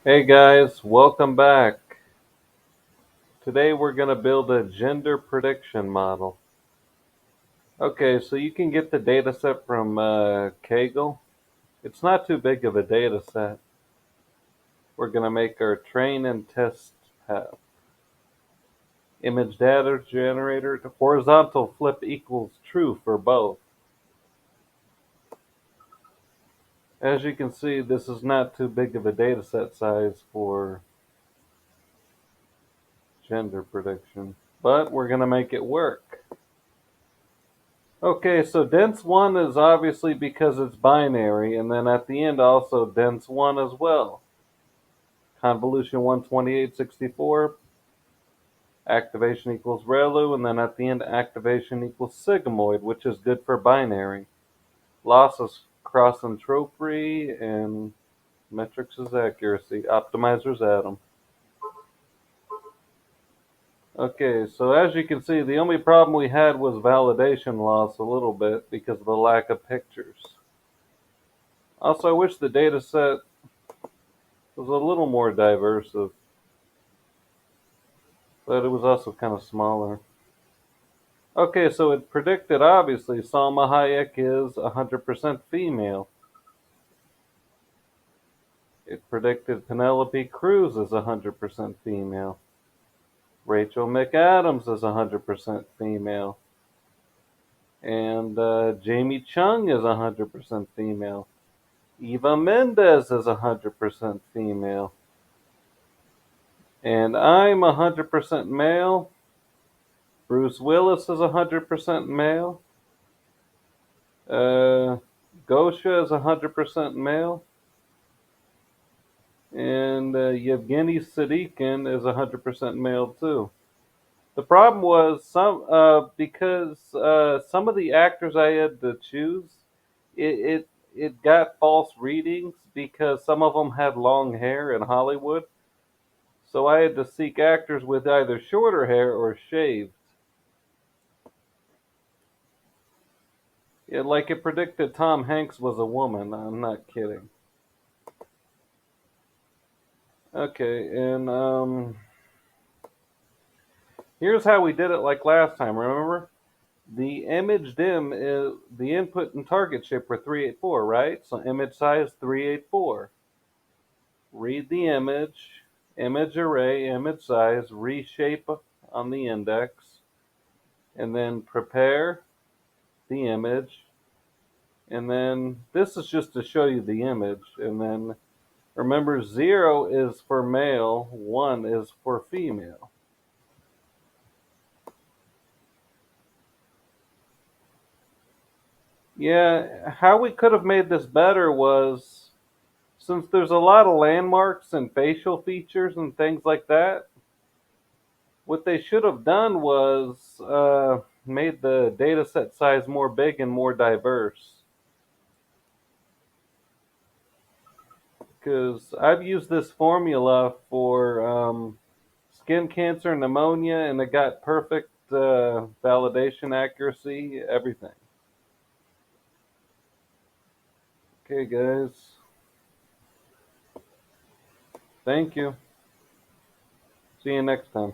Hey guys, welcome back. Today we're going to build a gender prediction model. Okay, so you can get the data set from Kaggle. It's not too big of a data set. We're going to make our train and test path. Image data generator, horizontal flip equals true for both. As you can see, this is not too big of a data set size for gender prediction, but we're going to make it work. Okay, so dense 1 is obviously because it's binary, and then at the end also dense 1 as well. Convolution 12864, activation equals ReLU, and then at the end activation equals sigmoid, which is good for binary. Loss is cross entropy, and metrics is accuracy. Optimizer's atom. Okay, so as you can see, the only problem we had was validation loss a little bit because of the lack of pictures. Also, I wish the data set was a little more diverse, but it was also kind of smaller. Okay, so it predicted, obviously, Salma Hayek is 100% female. It predicted Penelope Cruz is 100% female. Rachel McAdams is 100% female. And Jamie Chung is 100% female. Eva Mendes is 100% female. And I'm 100% male. Bruce Willis is 100% male. Uh, Gosha is 100% male. And Yevgeny Sadikin is 100% male too. The problem was because some of the actors I had to choose, it got false readings because some of them had long hair in Hollywood. So I had to seek actors with either shorter hair or shaved. Like it predicted Tom Hanks was a woman. I'm not kidding. Okay, and here's how we did it like last time, remember? The image dim is the input and target shape were 384, right? So image size 384. Read the image array, image size, reshape on the index, and then prepare the image. And then this is just to show you the image. And then remember, 0 is for male, 1 is for female. Yeah, how we could have made this better was since there's a lot of landmarks and facial features and things like that, what they should have done was made the data set size more big and more diverse. Because I've used this formula for skin cancer, pneumonia, and it got perfect validation accuracy, everything. Okay, guys. Thank you. See you next time.